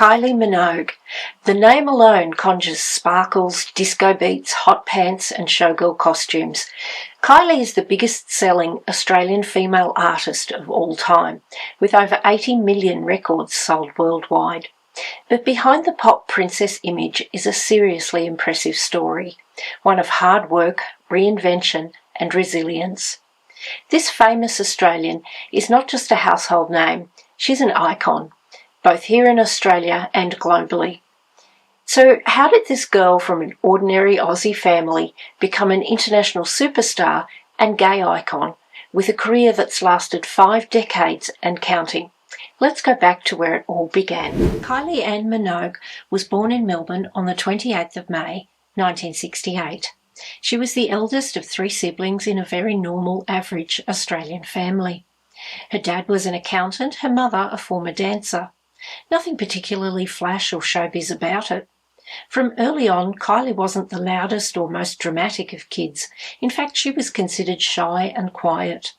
Kylie Minogue. The name alone conjures sparkles, disco beats, hot pants and showgirl costumes. Kylie is the biggest-selling Australian female artist of all time, with over 80 million records sold worldwide. But behind the pop princess image is a seriously impressive story, one of hard work, reinvention and resilience. This famous Australian is not just a household name, she's an icon, both here in Australia and globally. So how did this girl from an ordinary Aussie family become an international superstar and gay icon with a career that's lasted 5 decades and counting? Let's go back to where it all began. Kylie Ann Minogue was born in Melbourne on the 28th of May, 1968. She was the eldest of 3 siblings in a very normal, average Australian family. Her dad was an accountant, her mother a former dancer. Nothing particularly flash or showbiz about it. From early on, Kylie wasn't the loudest or most dramatic of kids. In fact, she was considered shy and quiet.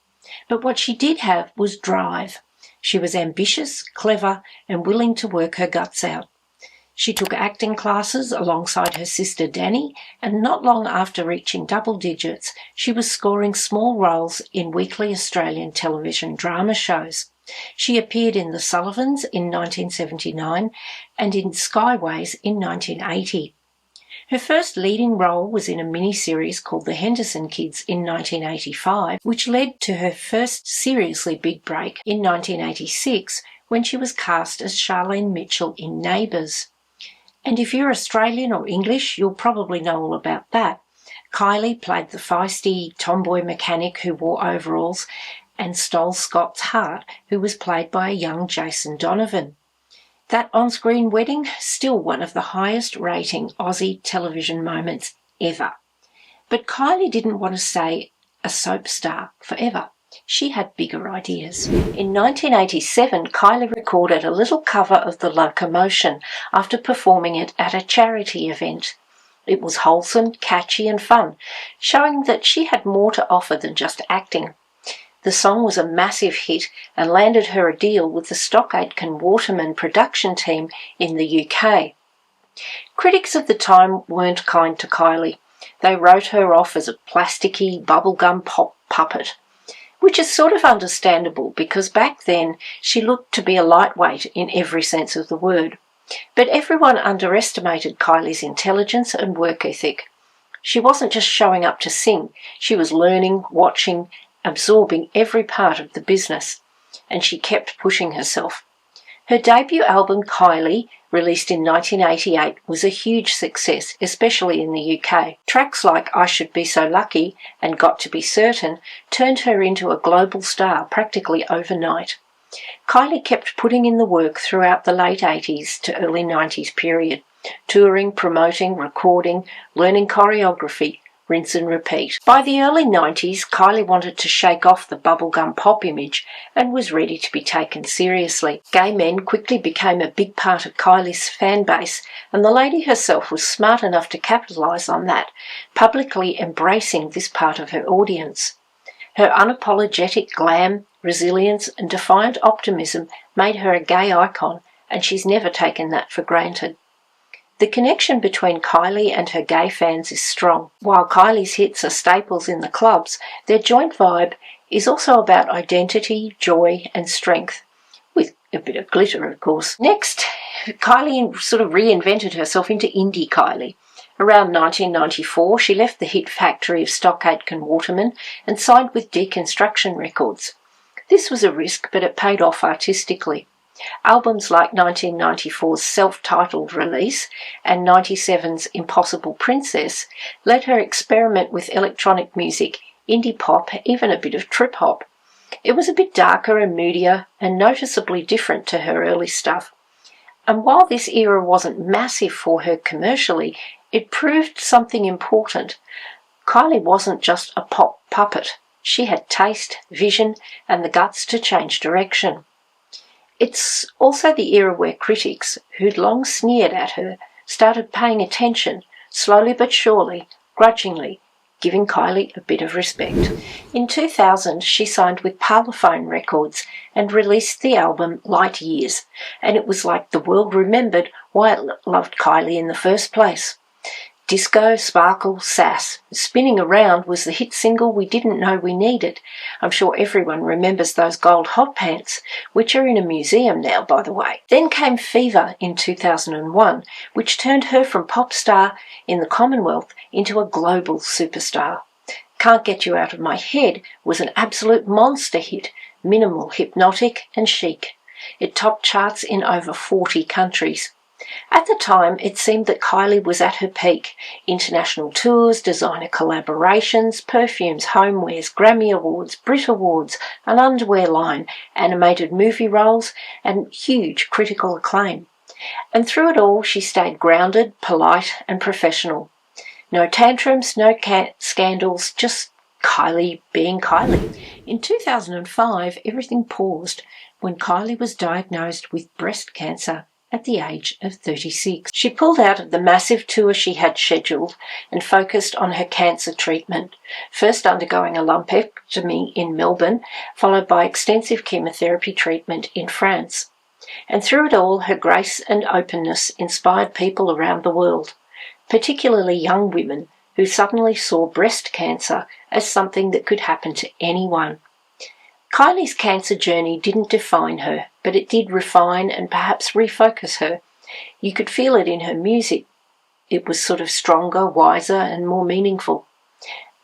But what she did have was drive. She was ambitious, clever, and willing to work her guts out. She took acting classes alongside her sister Danny, and not long after reaching double digits, she was scoring small roles in weekly Australian television drama shows. She appeared in The Sullivans in 1979 and in Skyways in 1980. Her first leading role was in a miniseries called The Henderson Kids in 1985, which led to her first seriously big break in 1986 when she was cast as Charlene Mitchell in Neighbours. And if you're Australian or English, you'll probably know all about that. Kylie played the feisty tomboy mechanic who wore overalls and stole Scott's heart, who was played by a young Jason Donovan. That on-screen wedding, still one of the highest rating Aussie television moments ever. But Kylie didn't want to stay a soap star forever. She had bigger ideas. In 1987, Kylie recorded a little cover of The Locomotion after performing it at a charity event. It was wholesome, catchy and fun, showing that she had more to offer than just acting. The song was a massive hit and landed her a deal with the Stock Aitken Waterman production team in the UK. Critics of the time weren't kind to Kylie. They wrote her off as a plasticky bubblegum pop puppet, which is sort of understandable because back then she looked to be a lightweight in every sense of the word. But everyone underestimated Kylie's intelligence and work ethic. She wasn't just showing up to sing, she was learning, watching, absorbing every part of the business, and she kept pushing herself. Her debut album, Kylie, released in 1988, was a huge success, especially in the UK. Tracks like I Should Be So Lucky and Got to Be Certain turned her into a global star practically overnight. Kylie kept putting in the work throughout the late 80s to early 90s period, touring, promoting, recording, learning choreography, rinse and repeat. By the early 90s, Kylie wanted to shake off the bubblegum pop image and was ready to be taken seriously. Gay men quickly became a big part of Kylie's fan base, and the lady herself was smart enough to capitalise on that, publicly embracing this part of her audience. Her unapologetic glam, resilience and defiant optimism made her a gay icon, and she's never taken that for granted. The connection between Kylie and her gay fans is strong. While Kylie's hits are staples in the clubs, their joint vibe is also about identity, joy and strength, with a bit of glitter, of course. Next, Kylie sort of reinvented herself into indie Kylie. Around 1994, she left the hit factory of Stock Aitken Waterman and signed with Deconstruction Records. This was a risk, but it paid off artistically. Albums like 1994's self-titled release and 97's Impossible Princess let her experiment with electronic music, indie pop, even a bit of trip-hop. It was a bit darker and moodier and noticeably different to her early stuff. And while this era wasn't massive for her commercially, it proved something important. Kylie wasn't just a pop puppet. She had taste, vision, and the guts to change direction. It's also the era where critics, who'd long sneered at her, started paying attention, slowly but surely, grudgingly, giving Kylie a bit of respect. In 2000, she signed with Parlophone Records and released the album Light Years, and it was like the world remembered why it loved Kylie in the first place. Disco, sparkle, sass. Spinning Around was the hit single we didn't know we needed. I'm sure everyone remembers those gold hot pants, which are in a museum now, by the way. Then came Fever in 2001, which turned her from pop star in the Commonwealth into a global superstar. Can't Get You Out of My Head was an absolute monster hit, minimal, hypnotic and chic. It topped charts in over 40 countries. At the time, it seemed that Kylie was at her peak. International tours, designer collaborations, perfumes, homewares, Grammy Awards, Brit Awards, an underwear line, animated movie roles, and huge critical acclaim. And through it all, she stayed grounded, polite, and professional. No tantrums, no scandals, just Kylie being Kylie. In 2005, everything paused when Kylie was diagnosed with breast cancer at the age of 36. She pulled out of the massive tour she had scheduled and focused on her cancer treatment, first undergoing a lumpectomy in Melbourne, followed by extensive chemotherapy treatment in France. And through it all, her grace and openness inspired people around the world, particularly young women who suddenly saw breast cancer as something that could happen to anyone. Kylie's cancer journey didn't define her, but it did refine and perhaps refocus her. You could feel it in her music. It was sort of stronger, wiser, and more meaningful.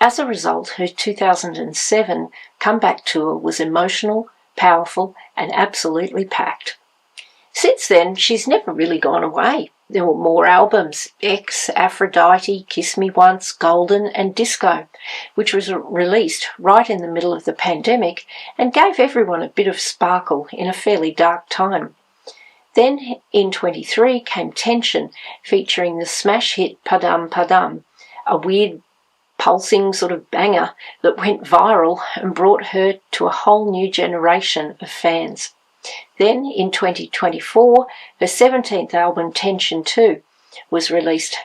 As a result, her 2007 comeback tour was emotional, powerful, and absolutely packed. Since then, she's never really gone away. There were more albums: X, Aphrodite, Kiss Me Once, Golden, and Disco, which was released right in the middle of the pandemic and gave everyone a bit of sparkle in a fairly dark time. Then in 23 came Tension, featuring the smash hit Padam Padam, a weird pulsing sort of banger that went viral and brought her to a whole new generation of fans. Then, in 2024, her 17th album, Tension 2, was released.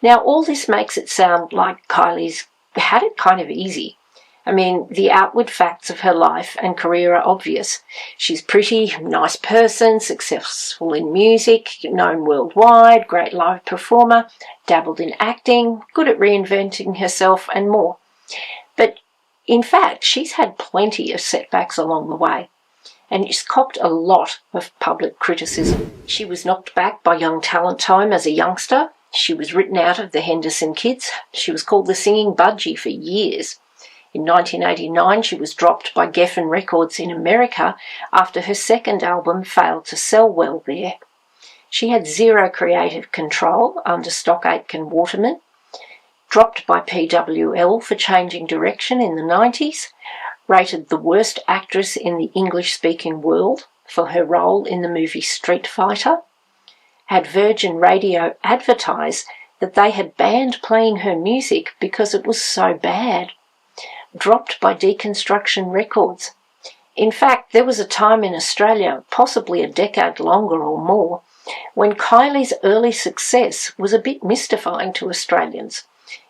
Now, all this makes it sound like Kylie's had it kind of easy. I mean, the outward facts of her life and career are obvious. She's pretty, nice person, successful in music, known worldwide, great live performer, dabbled in acting, good at reinventing herself, and more. But, in fact, she's had plenty of setbacks along the way, and she's copped a lot of public criticism. She was knocked back by Young Talent Time as a youngster. She was written out of the Henderson Kids. She was called the Singing Budgie for years. In 1989, she was dropped by Geffen Records in America after her second album failed to sell well there. She had zero creative control under Stock Aitken Waterman, dropped by PWL for changing direction in the 90s, rated the worst actress in the English-speaking world for her role in the movie Street Fighter, had Virgin Radio advertise that they had banned playing her music because it was so bad, dropped by Deconstruction Records. In fact, there was a time in Australia, possibly a decade longer or more, when Kylie's early success was a bit mystifying to Australians,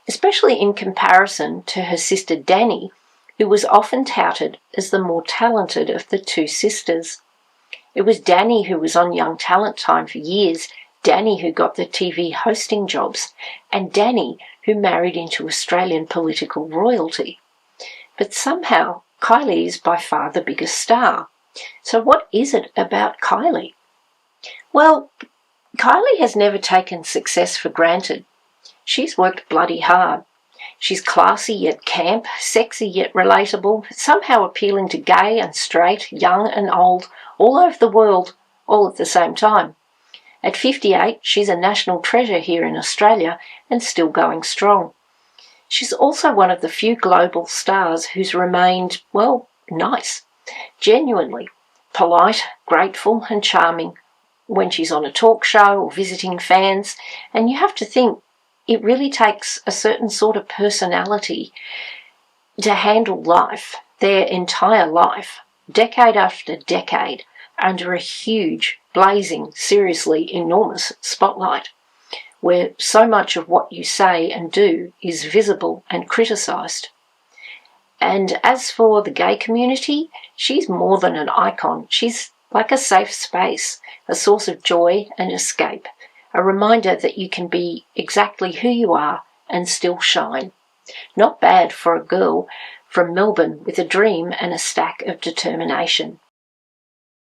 especially in comparison to her sister Danny, who was often touted as the more talented of the two sisters. It was Danny who was on Young Talent Time for years, Danny who got the TV hosting jobs, and Danny who married into Australian political royalty. But somehow, Kylie is by far the biggest star. So what is it about Kylie? Well, Kylie has never taken success for granted. She's worked bloody hard. She's classy yet camp, sexy yet relatable, somehow appealing to gay and straight, young and old, all over the world, all at the same time. At 58, she's a national treasure here in Australia and still going strong. She's also one of the few global stars who's remained, well, nice, genuinely polite, grateful and charming when she's on a talk show or visiting fans, and you have to think it really takes a certain sort of personality to handle life, their entire life, decade after decade, under a huge, blazing, seriously enormous spotlight. where so much of what you say and do is visible and criticised. And as for the gay community, she's more than an icon. She's like a safe space, a source of joy and escape, a reminder that you can be exactly who you are and still shine. Not bad for a girl from Melbourne with a dream and a stack of determination.